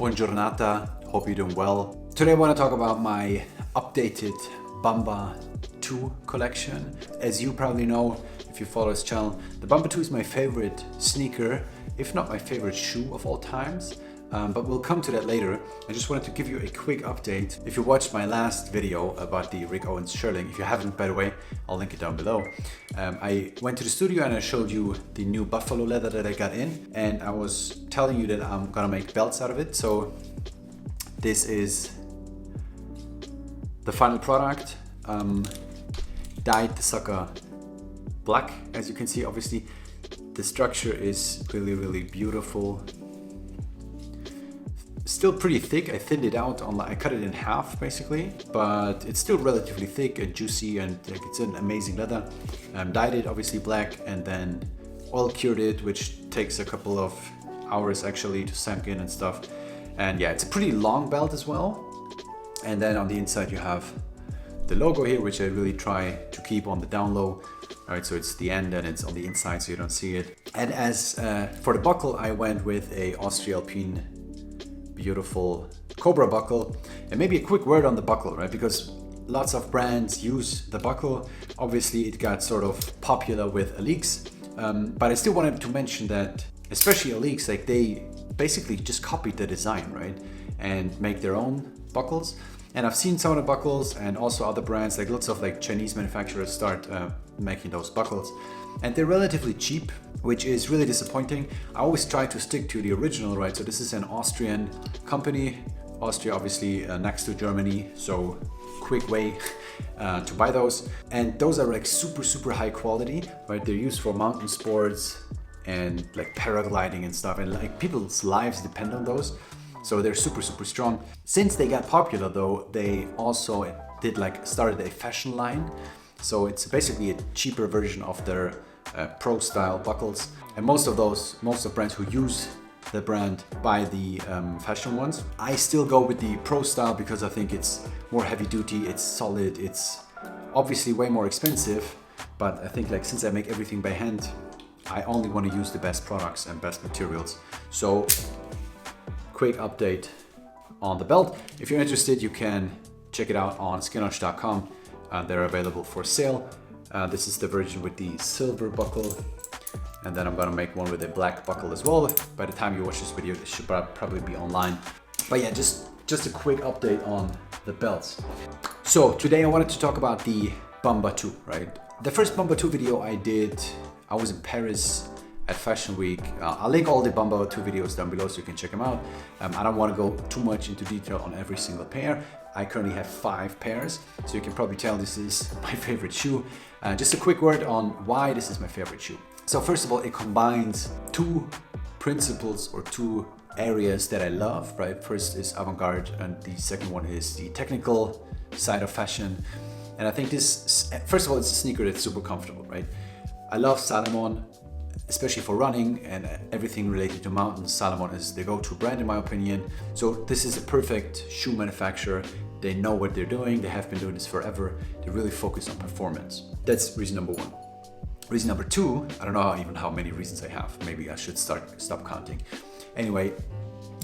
Buongiornata, hope you're doing well. Today I want to talk about my updated Bamba 2 collection. As you probably know, if you follow this channel, the Bamba 2 is my favorite sneaker, if not my favorite shoe of all times. But we'll come to that later. I just wanted to give you a quick update. If you watched my last video about the Rick Owens Shirling, if you haven't, by the way, I'll link it down below. I went to the studio and I showed you the new buffalo leather that I got in, and I was telling you that I'm gonna make belts out of it. So this is the final product. Dyed the sucker black, as you can see. Obviously the structure is really beautiful. Still pretty thick. I thinned it out I cut it in half basically, but it's still relatively thick and juicy, and like, it's an amazing leather. Dyed it obviously black and then oil cured it, which takes a couple of hours actually to sink in and stuff. And yeah, it's a pretty long belt as well. And then on the inside you have the logo here, which I really try to keep on the down low. All right, so it's the end and it's on the inside so you don't see it. And as for the buckle, I went with a Austria Alpine beautiful Cobra buckle. And maybe a quick word on the buckle, right? Because lots of brands use the buckle. Obviously it got sort of popular with Alix, but I still wanted to mention that especially Alix, like they basically just copied the design, right? And make their own buckles. And I've seen some of the buckles and also other brands, like lots of like Chinese manufacturers start making those buckles. And they're relatively cheap, which is really disappointing. I always try to stick to the original, right? So this is an Austrian company. Austria obviously next to Germany, so quick way to buy those. And those are like super high quality, right? They're used for mountain sports and like paragliding and stuff. And like people's lives depend on those. So they're super strong. Since they got popular though, they also started a fashion line. So it's basically a cheaper version of their pro style buckles. And most of brands who use the brand buy the fashion ones. I still go with the pro style because I think it's more heavy duty, it's solid, it's obviously way more expensive. But I think like since I make everything by hand, I only want to use the best products and best materials. So quick update on the belt. If you're interested, you can check it out on skinosh.com. They're available for sale. This is the version with the silver buckle, and then I'm gonna make one with a black buckle as well. By the time you watch this video, it should probably be online. But yeah, just a quick update on the belts. So today I wanted to talk about the Bamba 2, right? The first Bamba 2 video I did, I was in Paris at Fashion Week. I'll link all the Bamba 2 videos down below so you can check them out. I don't want to go too much into detail on every single pair. I currently have 5 pairs, so you can probably tell this is my favorite shoe. Just a quick word on why this is my favorite shoe. So first of all, it combines 2 principles or 2 areas that I love, right? First is avant-garde and the second one is the technical side of fashion. And I think this, first of all, it's a sneaker that's super comfortable, right? I love Salomon, especially for running and everything related to mountains. Salomon is the go-to brand in my opinion. So this is a perfect shoe manufacturer. They know what they're doing. They have been doing this forever. They really focus on performance. That's reason number 1. Reason number 2, I don't know even how many reasons I have. Maybe I should stop counting. Anyway,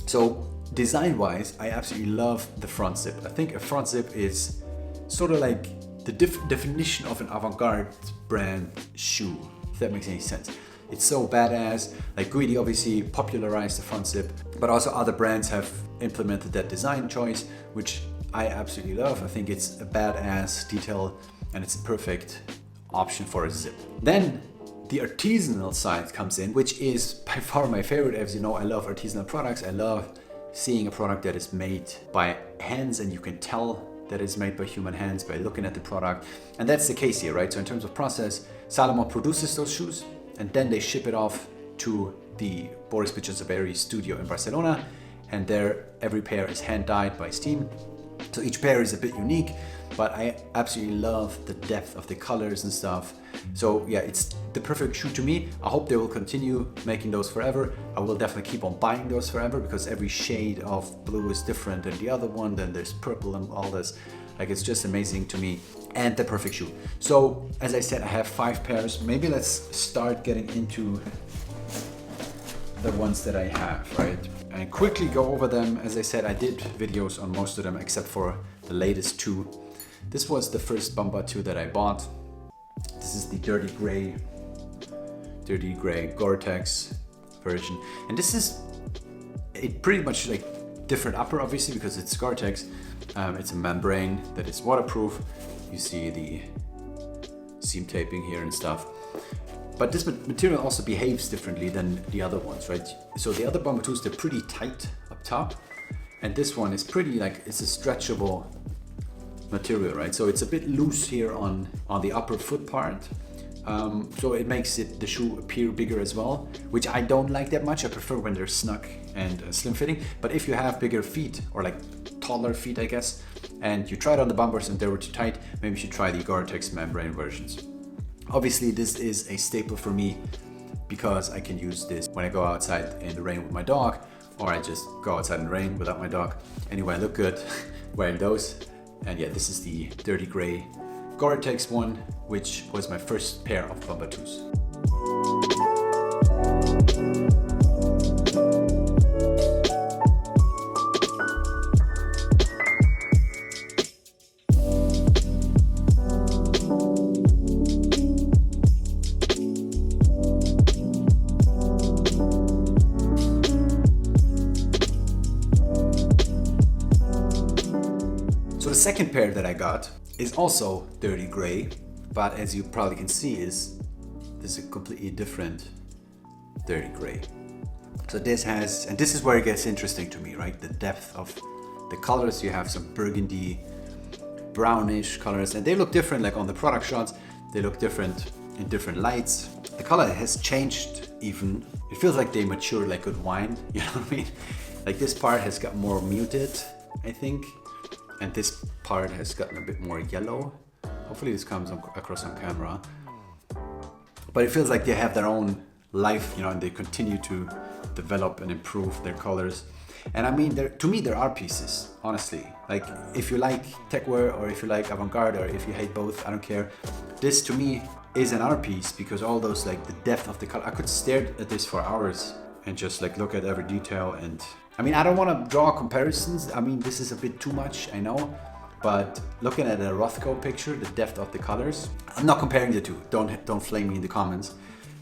so design-wise, I absolutely love the front zip. I think a front zip is sort of like the definition of an avant-garde brand shoe, if that makes any sense. It's so badass. Like Guidi obviously popularized the front zip, but also other brands have implemented that design choice, which I absolutely love. I think it's a badass detail and it's a perfect option for a zip. Then the artisanal side comes in, which is by far my favorite. As you know, I love artisanal products. I love seeing a product that is made by hands and you can tell that it's made by human hands by looking at the product. And that's the case here, right? So in terms of process, Salomon produces those shoes and then they ship it off to the Boris Pichazaberi studio in Barcelona, and there every pair is hand dyed by steam. So each pair is a bit unique, but I absolutely love the depth of the colors and stuff. So yeah, it's the perfect shoe to me. I hope they will continue making those forever. I will definitely keep on buying those forever because every shade of blue is different than the other one. Then there's purple and all this. Like, it's just amazing to me, and the perfect shoe. So as I said, I have 5 pairs. Maybe let's start getting into the ones that I have, right? and quickly go over them. As I said, I did videos on most of them except for the latest two. This was the first Bamba 2 that I bought. This is the dirty gray Gore-Tex version, and this is it pretty much like different upper, obviously, because it's Gore-Tex. It's a membrane that is waterproof. You see the seam taping here and stuff. But this material also behaves differently than the other ones, right? So the other Bamba 2s, they're pretty tight up top, and this one is pretty like, it's a stretchable material, right? So it's a bit loose here on the upper foot part. So it makes the shoe appear bigger as well, which I don't like that much. I prefer when they're snug and slim fitting. But if you have bigger feet, or like taller feet, I guess, and you tried on the Bambas and they were too tight, maybe you should try the Gore-Tex membrane versions. Obviously, this is a staple for me because I can use this when I go outside in the rain with my dog, or I just go outside in the rain without my dog. Anyway, I look good wearing those. And yeah, this is the dirty gray Gore-Tex one, which was my first pair of Bamba 2s. So the second pair that I got is also dirty gray, but as you probably can see, this is a completely different dirty gray. So this has, and this is where it gets interesting to me, right? The depth of the colors. You have some burgundy, brownish colors, and they look different. Like on the product shots, they look different in different lights. The color has changed even. It feels like they matured like good wine, you know what I mean? Like this part has got more muted, I think, and this part has gotten a bit more yellow. Hopefully this comes across on camera. But it feels like they have their own life, you know, and they continue to develop and improve their colors. And I mean, to me, there are pieces, honestly. Like, if you like tech wear, or if you like avant-garde, or if you hate both, I don't care. This, to me, is an art piece, because all those, like, the depth of the color, I could stare at this for hours and just, like, look at every detail. And I mean, I don't want to draw comparisons. I mean, this is a bit too much, I know. But looking at a Rothko picture, the depth of the colors, I'm not comparing the two. Don't flame me in the comments.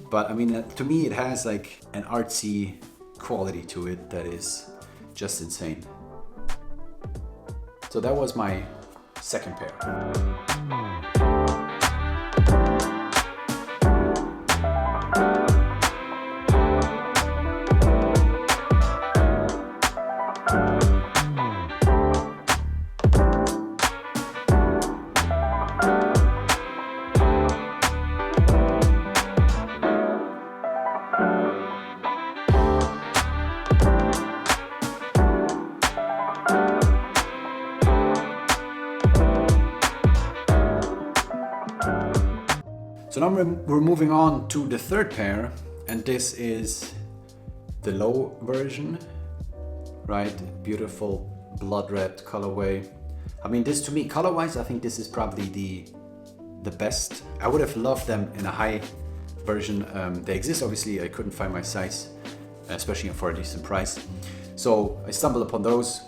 But I mean, to me, it has like an artsy quality to it that is just insane. So that was my second pair. So now we're moving on to the third pair, and this is the low version, right? Beautiful blood red colorway. I mean, this to me, color-wise, I think this is probably the best. I would have loved them in a high version. They exist, obviously. I couldn't find my size, especially for a decent price. So I stumbled upon those,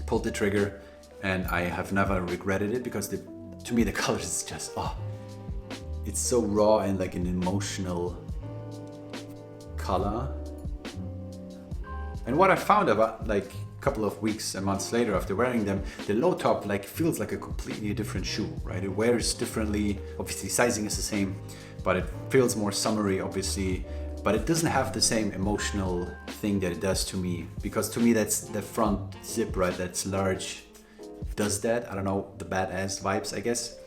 pulled the trigger, and I have never regretted it, because to me the color is just, it's so raw and like an emotional color. And what I found about like a couple of weeks and months later after wearing them, the low top like feels like a completely different shoe, right? It wears differently. Obviously sizing is the same, but it feels more summery, obviously, but it doesn't have the same emotional thing that it does to me, because to me that's the front zip, right? That's large, does that. I don't know, the badass vibes, I guess.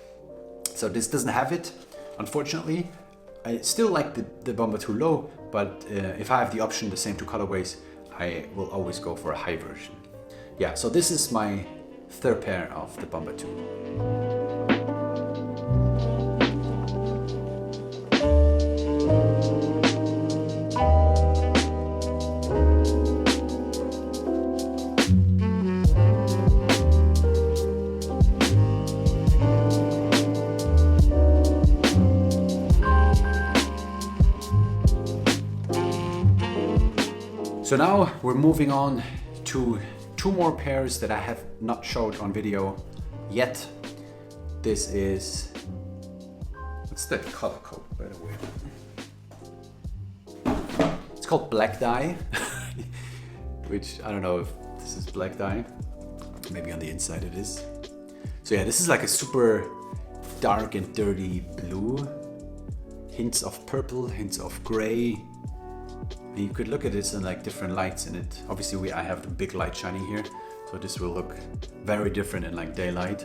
So this doesn't have it, unfortunately. I still like the Bamba 2 low, but if I have the option, the same two colorways, I will always go for a high version. Yeah, so this is my third pair of the Bamba 2. So now we're moving on to two more pairs that I have not showed on video yet. This is, what's that color code, by the way? It's called black dye, which I don't know if this is black dye. Maybe on the inside it is. So yeah, this is like a super dark and dirty blue. Hints of purple, hints of gray. And you could look at this in like different lights in it. Obviously I have the big light shining here, so this will look very different in like daylight.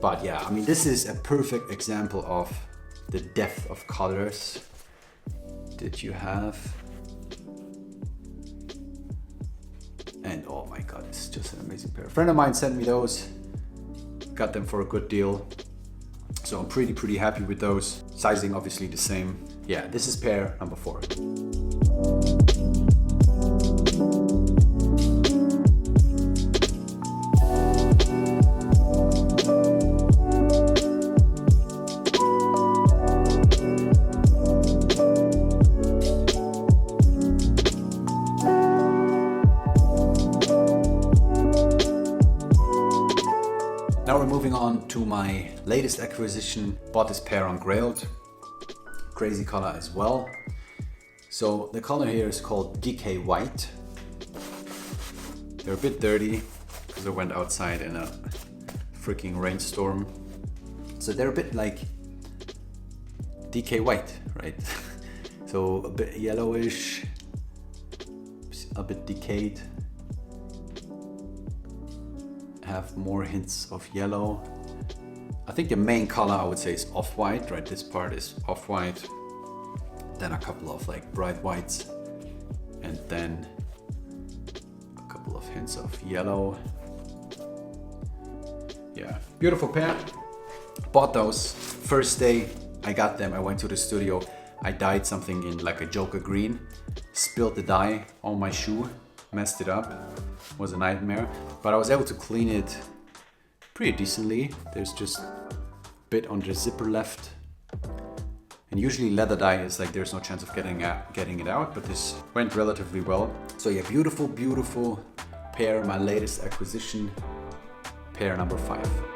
But yeah, I mean, this is a perfect example of the depth of colors that you have. And oh my God, it's just an amazing pair. A friend of mine sent me those, got them for a good deal. So I'm pretty happy with those. Sizing obviously the same. Yeah, this is pair number 4. Now we're moving on to my latest acquisition. Bought this pair on Grailed. Crazy color as well. So the color here is called DK White. They're a bit dirty because I went outside in a freaking rainstorm. So they're a bit like DK White, right? So a bit yellowish, a bit decayed. Have more hints of yellow. I think the main color I would say is off-white, right? This part is off-white, then a couple of like bright whites, and then a couple of hints of yellow. Yeah, beautiful pair. Bought those first day I got them. I went to the studio, I dyed something in like a Joker green, spilled the dye on my shoe, messed it up. Was a nightmare, but I was able to clean it pretty decently. There's just a bit on the zipper left, and usually leather dye is like there's no chance of getting it out, but this went relatively well. So yeah, beautiful pair. My latest acquisition, pair number 5.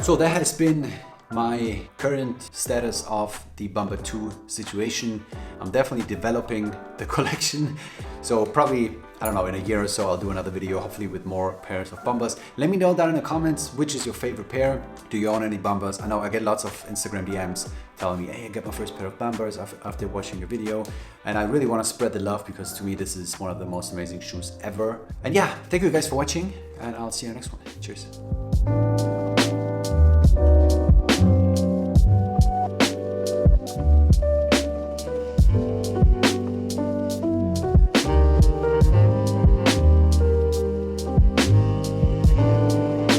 So that has been my current status of the Bamba 2 situation. I'm definitely developing the collection. So probably, I don't know, in a year or so I'll do another video, hopefully with more pairs of Bambas. Let me know down in the comments, which is your favorite pair? Do you own any Bambas? I know I get lots of Instagram DMs telling me, hey, I got my first pair of Bambas after watching your video. And I really want to spread the love because to me this is one of the most amazing shoes ever. And yeah, thank you guys for watching, and I'll see you in the next one. Cheers.